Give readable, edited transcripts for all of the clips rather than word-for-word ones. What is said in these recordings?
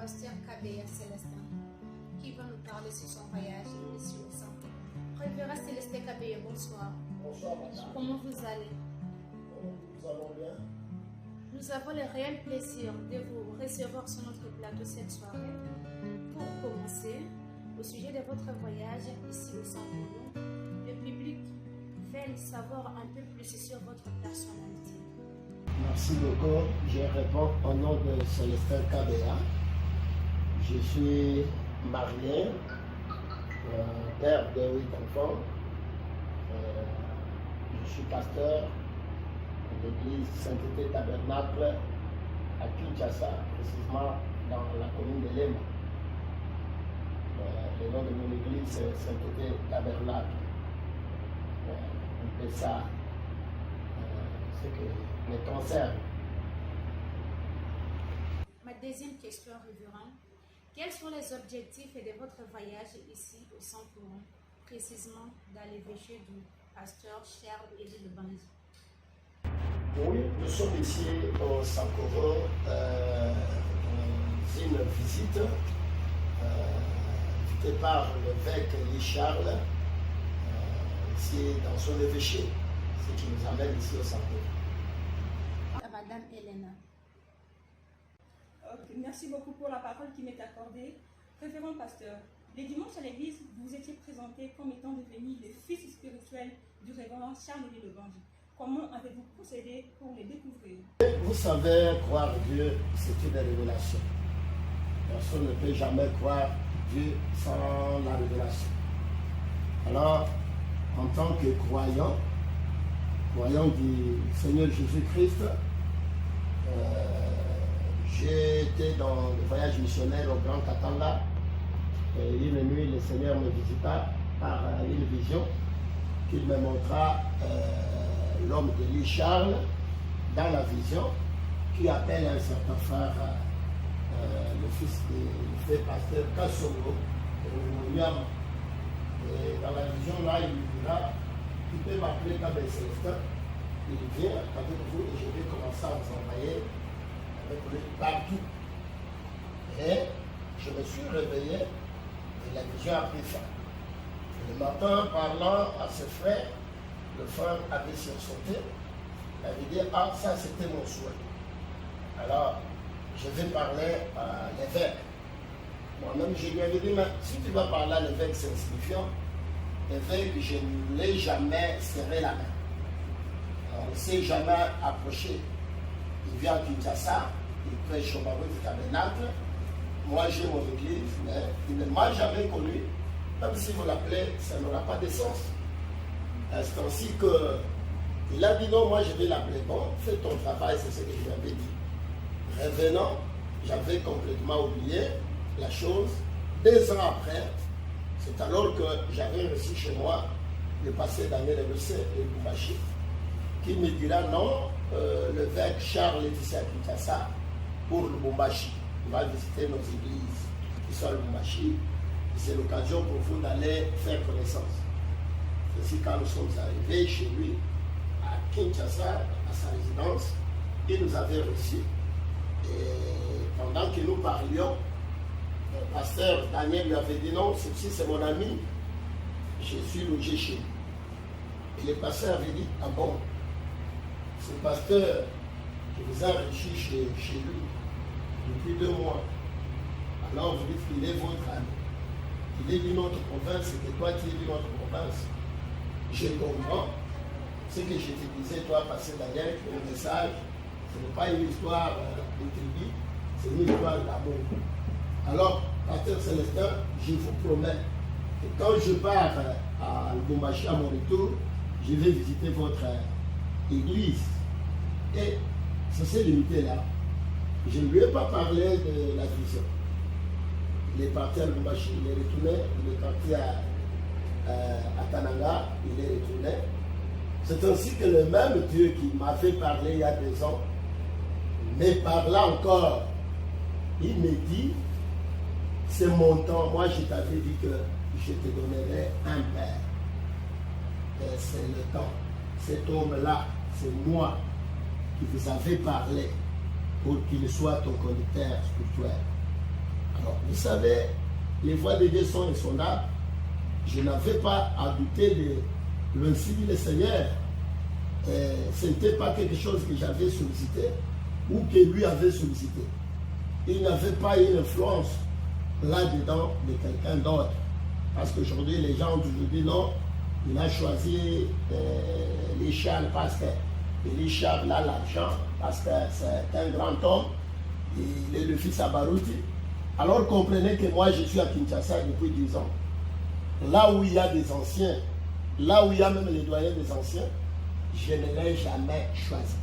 pasteur Kabea Célestin, qui va nous parler sur son voyage ici au centre. Révérend Célestin Kabea, bonsoir. Bonsoir, madame. Comment vous allez? Nous allons bien. Nous avons le réel plaisir de vous recevoir sur notre plateau cette soirée. Pour commencer, au sujet de votre voyage ici au centre, le public veut savoir un peu plus sur votre personnalité. Merci beaucoup. Je réponds au nom de Célestin Kabea. Je suis marié, père de 8 enfants. Je suis pasteur de l'église Sainteté Tabernacle à Kinshasa, précisément dans la commune de Lema. Le nom de mon église c'est Sainteté Tabernacle. On fait ça, ce qui me concerne. Ma deuxième question, révérend, quels sont les objectifs de votre voyage ici au Saint-Courant, précisément dans l'évêché du pasteur Charles Élie Lebanzi? Oui, nous sommes ici au Sankoro, une visite invitée par l'évêque Élie Charles, ici dans son évêché, ce qui nous amène ici au Sankoro. À Madame Helena. Merci beaucoup pour la parole qui m'est accordée. Révérend pasteur, les dimanches à l'église, vous étiez présenté comme étant devenu le fils spirituel du révérend Charles-Élie Lebanzi. Comment avez-vous procédé pour les découvrir? Vous savez, croire Dieu, c'est une révélation. Personne ne peut jamais croire Dieu sans la révélation. Alors, en tant que croyant du Seigneur Jésus-Christ, j'ai été dans le voyage missionnaire au Grand Katanga. Et une nuit, le Seigneur me visita par une vision qu'il me montra l'homme d'Élie Charles dans la vision qui appelle un certain frère, le fils du pasteur Kassongo, William. Et dans la vision là, il lui dira, tu peux m'appeler Kabea Célestin. Il vient avec vous et je vais commencer à vous envoyer avec lui partout. Et je me suis réveillé et la vision a pris fin. Le matin, parlant à ses frères, le frère avait sursauté. Il avait dit, ah, ça c'était mon souhait. Alors, je vais parler à l'évêque. Moi-même, je lui avais dit, mais si tu vas parler à l'évêque, c'est insignifiant. L'évêque, je ne l'ai jamais serré la main. On ne s'est jamais approché. Il vient à Kinshasa, il prêche au Baroque du Tabernacle. Moi, j'ai mon église, mais il ne m'a jamais connu. Même si vous l'appelez, ça n'aura pas de sens. C'est ainsi qu'il a dit non, moi je vais l'appeler. Bon, fais ton travail, c'est ce que je lui avais dit. Revenant, j'avais complètement oublié la chose. 2 ans après, c'est alors que j'avais reçu chez moi le pasteur Daniel Ebessé et Lubumbashi, qui me dira non, l'évêque Charles est ici à Kinshasa pour Lubumbashi. Il va visiter nos églises qui sont à Lubumbashi. C'est l'occasion pour vous d'aller faire connaissance. Ainsi, quand nous sommes arrivés chez lui, à Kinshasa, à sa résidence, il nous avait reçus. Et pendant que nous parlions, le pasteur Daniel lui avait dit non, ceci c'est mon ami, je suis logé chez lui. Et le pasteur avait dit, ah bon, ce pasteur qui vous a reçu chez lui depuis 2 mois, alors vous dites qu'il est votre ami. Il est d'une autre province, c'était toi qui es d'une autre province. Je comprends ce que je te disais, toi, pasteur Daniel, le message, ce n'est pas une histoire de tribu, c'est une histoire d'amour. Alors, pasteur Célestin, je vous promets que quand je pars à Lubumbashi à mon retour, je vais visiter votre église. Et ça s'est limité là. Je ne lui ai pas parlé de la vision. Il est parti à Lubumbashi, il est retourné, il est parti à Kananga, il est retourné. C'est ainsi que le même Dieu qui m'a fait parler il y a 2 ans, me parla encore. Il me dit, c'est mon temps. Moi, je t'avais dit que je te donnerai un père. Et c'est le temps. Cet homme-là, c'est moi qui vous avais parlé pour qu'il soit ton conducteur spirituel. Alors, vous savez, les voies de Dieu sont insondables. Je n'avais pas à douter de l'ainsi dit le Seigneur. Ce n'était pas quelque chose que j'avais sollicité ou que lui avait sollicité. Il n'avait pas une influence là-dedans de quelqu'un d'autre. Parce qu'aujourd'hui, les gens ont toujours dit non, il a choisi Richard parce que Richard a l'argent, parce que c'est un grand homme, il est le fils à Barouti. Alors comprenez que moi je suis à Kinshasa depuis 10 ans. Là où il y a des anciens, là où il y a même les doyens des anciens, je ne l'ai jamais choisi.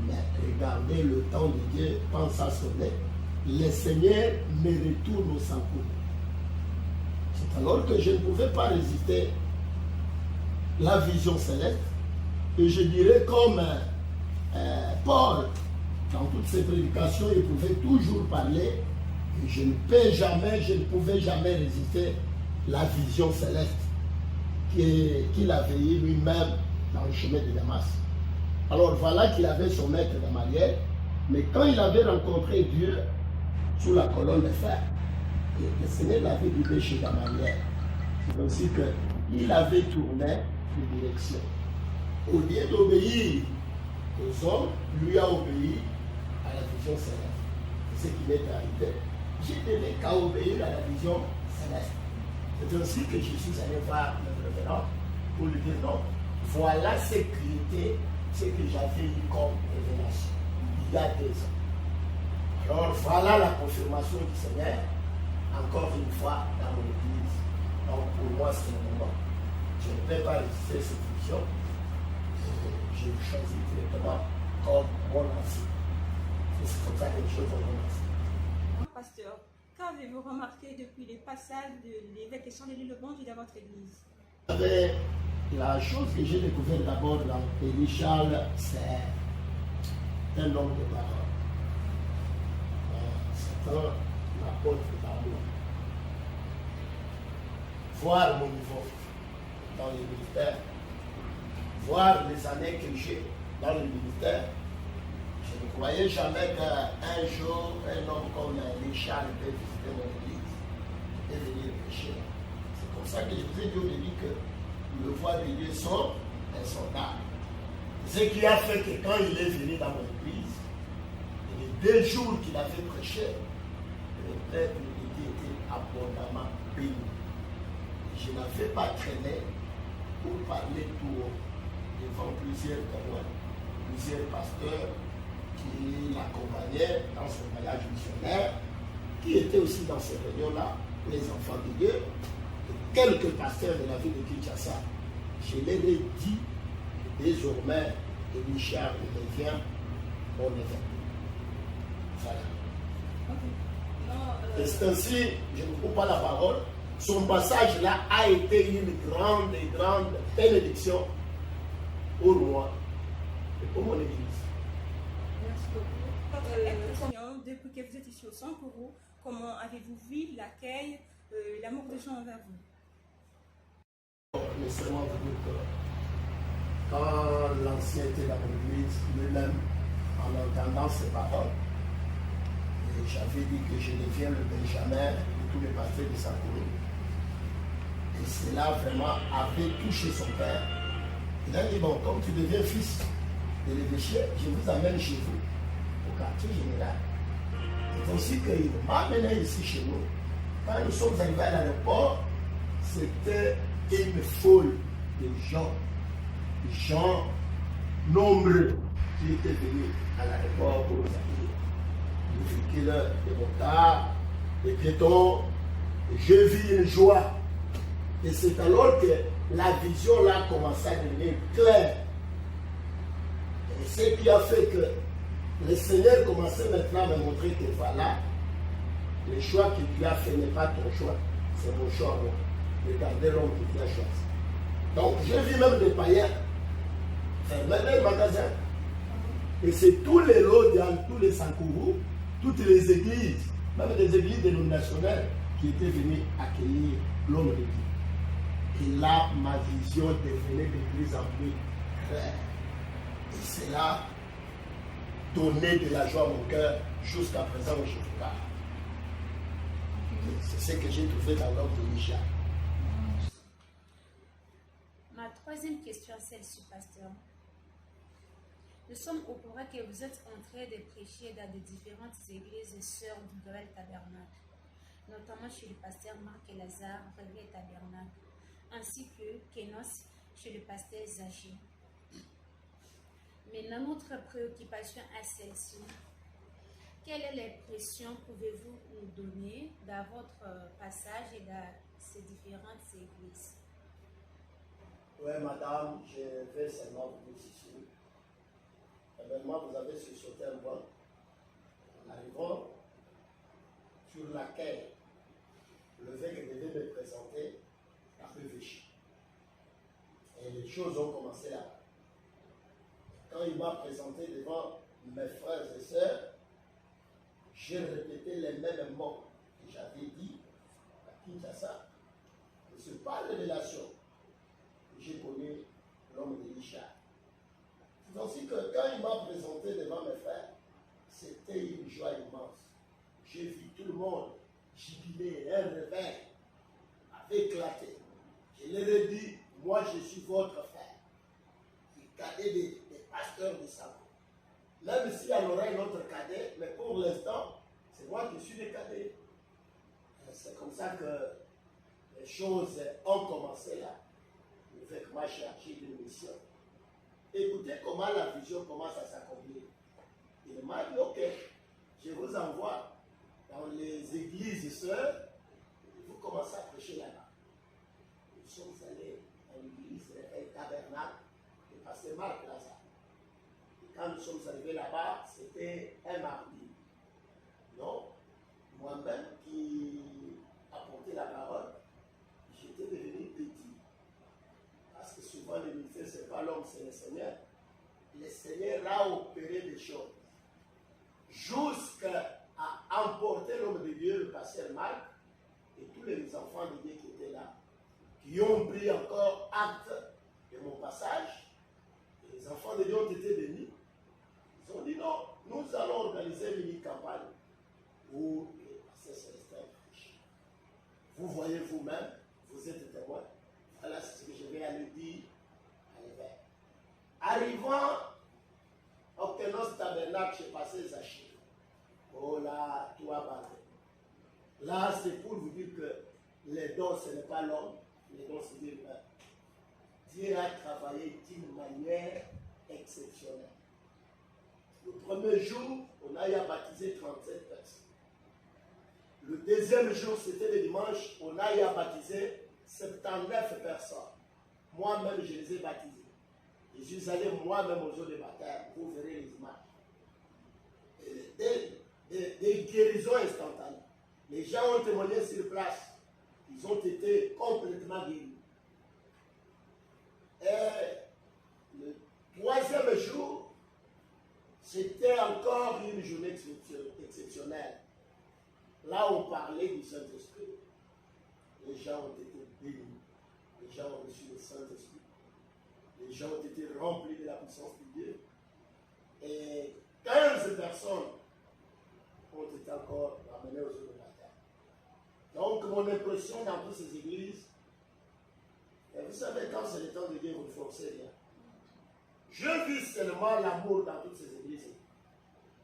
Mais regardez le temps de Dieu, pense à sonner. Le Seigneur me retourne au secours. C'est alors que je ne pouvais pas résister la vision céleste. Et je dirais comme Paul, dans toutes ses prédications, il pouvait toujours parler. Et je ne pouvais jamais résister la vision céleste qu'il avait eu lui-même dans le chemin de Damas. Alors voilà qu'il avait son maître Gamaliel, mais quand il avait rencontré Dieu sous la colonne de fer, le Seigneur l'avait guidé chez Gamaliel. C'est ainsi qu'il avait tourné de direction. Au lieu d'obéir aux hommes, lui a obéi à la vision céleste. C'est ce qui m'est arrivé. J'ai donné qu'à obéir à la vision céleste. C'est ainsi que je suis allé voir le révérend pour lui dire non. Voilà ce qui était, ce que j'avais eu comme révélation il y a 2 ans. Alors voilà la confirmation du Seigneur, encore une fois dans mon église. Donc pour moi c'est le moment. Je ne vais pas résister cette vision. Je le choisis directement comme mon ancien. C'est comme ça que les choses vont commencer. Pasteur, qu'avez-vous remarqué depuis les passages de l'évêque Charles-Élie Lebonge dans votre église? La chose que j'ai découverte d'abord dans Élie Charles, c'est un homme de parole. C'est un apôtre d'amour. Voir mon niveau dans le ministère, voir les années que j'ai dans le ministère, je ne croyais jamais qu'un jour, un homme comme Richard peut visiter mon église et venir prêcher. C'est pour ça que je vous ai dit au début que le voix de Dieu sont insondables. Ce qui a fait que quand il est venu dans mon église, les 2 jours qu'il avait prêché, le peuple de Dieu était abondamment béni. Je n'avais pas traîné pour parler tout haut devant plusieurs témoins, plusieurs pasteurs qui l'accompagnaient dans son voyage missionnaire, qui étaient aussi dans ces réunions-là, les enfants de Dieu, et quelques pasteurs de la ville de Kinshasa. Je leur ai dit, désormais, que Richard devient mon évêque. Voilà. Et c'est ainsi, je ne coupe pas la parole, son passage là a été une grande bénédiction pour moi et pour mon église. Depuis que vous êtes ici au Sankourou, comment avez-vous vu l'accueil, l'amour des gens envers vous? Laissez-moi vous dire que quand l'ancien était dans l'église, lui-même, en entendant ces paroles, j'avais dit que je deviens le Benjamin de tous les pasteurs de Sankourou. Et cela vraiment avait touché son père. Il a dit, bon, comme tu deviens fils de l'évêché, je vous amène chez vous, au quartier général. C'est aussi qu'il m'a amené ici chez nous. Quand nous sommes arrivés à l'aéroport, c'était une foule de gens nombreux qui étaient venus à l'aéroport pour nous accueillir. Les véhicules, les motards, les piétons. Je vis une joie. Et c'est alors que la vision là commençait à devenir claire. Et ce qui a fait que le Seigneur commençait maintenant à me montrer que voilà, le choix que tu as fait n'est pas ton choix, c'est mon choix. Moi. Regardez l'homme que tu as choisi. Donc j'ai vu même des païens fermer les magasins. Et c'est tous les lots dans tous les Sankourou, toutes les églises, même les églises dénominationnelles qui étaient venues accueillir l'homme de Dieu. Et là, ma vision devenait de plus en plus claire. Et cela donnait de la joie à mon cœur jusqu'à présent où je vous parle. C'est ce que j'ai trouvé dans l'homme de Misha. Ma troisième question, celle-ci, pasteur. Nous sommes au courant que vous êtes en train de prêcher dans des différentes églises et sœurs du Réveil Tabernacle, notamment chez le pasteur Marc et Lazare, Réveil Tabernacle, ainsi que Kenos chez le pasteur Zaché. Maintenant, notre préoccupation est celle-ci. Quelle est l'impression pouvez-vous nous donner dans votre passage et dans ces différentes églises? Oui, madame, je vais seulement vous dire ceci. Maintenant, vous avez sursauté un point. En arrivant sur laquelle le évêque devait me présenter a peu vécu. Et les choses ont commencé là. Quand il m'a présenté devant mes frères et sœurs, j'ai répété les mêmes mots que j'avais dit à Kinshasa. Ce n'est pas la révélation que j'ai connu l'homme de Richard. C'est ainsi que quand il m'a présenté devant mes frères, c'était une joie immense. J'ai vu tout le monde jubiler, un réveil avait éclaté. Je leur ai dit, moi je suis votre frère, le cadet des pasteurs de Sabo. Même s'il y en aurait un autre cadet, mais pour l'instant, c'est moi qui suis le cadet. C'est comme ça que les choses ont commencé là. L'évêque m'a cherché une mission. Écoutez comment la vision commence à s'accomplir. Il m'a dit, ok, je vous envoie dans les églises sœurs, et vous commencez à prêcher là-bas. Nous sommes allés à l'église Tabernacle de pasteur Marc Lazare. Et quand nous sommes arrivés là-bas, c'était un mardi. Donc, moi-même qui apportais la parole, j'étais devenu petit. Parce que souvent, le ministère, ce n'est pas l'homme, c'est le Seigneur. Le Seigneur a opéré des choses. Jusqu'à emporter l'homme de Dieu, le pasteur Marc, et tous les enfants de Dieu qui étaient là, qui ont pris encore acte de mon passage. Et les enfants de Dieu ont été bénis. Ils ont dit non, nous allons organiser une mini-campagne où le pasteur Célestin prêche. Vous voyez vous-même, vous êtes témoin. Voilà ce que je vais aller dire à l'évêque. Arrivant au Kenos Tabernacle, j'ai passé Zaché. Oh là, toi, Barré. Là, c'est pour vous dire que les dons, ce n'est pas l'homme, les dons, c'est Dieu. Dieu a travaillé d'une manière exceptionnelle. Le premier jour, on a eu à baptiser 37 personnes. Le deuxième jour, c'était le dimanche, on a eu à baptiser 79 personnes. Moi-même, je les ai baptisés. Je suis allé moi-même au jour de baptême. Vous verrez les images. Des guérisons instantanées. Les gens ont témoigné sur place. Ils ont été complètement guéris. Et le troisième jour, c'était encore une journée exceptionnelle. Là, on parlait du Saint-Esprit. Les gens ont été bénis. Les gens ont reçu le Saint-Esprit. Les gens ont été remplis de la puissance de Dieu. Et 15 personnes ont été encore ramenées aux jours de baptême. Donc, mon impression dans toutes ces églises, et vous savez, quand c'est le temps de Dieu, vous ne forcez rien. Je vis seulement l'amour dans toutes ces églises.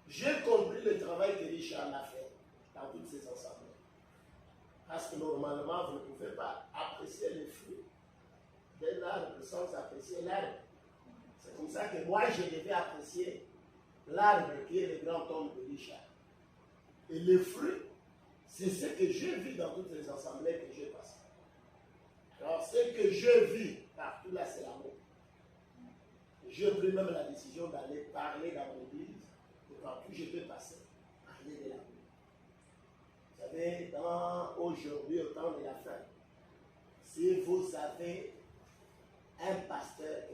J'ai compris le travail que Richard a fait dans toutes ces assemblées. Parce que normalement, vous ne pouvez pas apprécier les fruits d'un arbre sans apprécier l'arbre. C'est comme ça que moi, je devais apprécier l'arbre qui est le grand homme de Richard. Et les fruits, c'est ce que je vis dans toutes les assemblées que j'ai passées. Alors, ce que je vis partout là, c'est l'amour. J'ai pris même la décision d'aller parler dans mon église, et partout je peux passer, parler de l'amour. Vous savez, aujourd'hui, au temps de la fin, si vous avez un pasteur que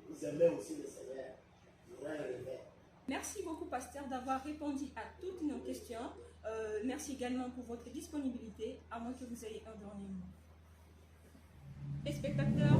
vous aimez aussi le Seigneur, vous aurez un réveil. Merci beaucoup, pasteur, d'avoir répondu à toutes nos questions. Merci également pour votre disponibilité, à moins que vous ayez un dernier mot. Les spectateurs,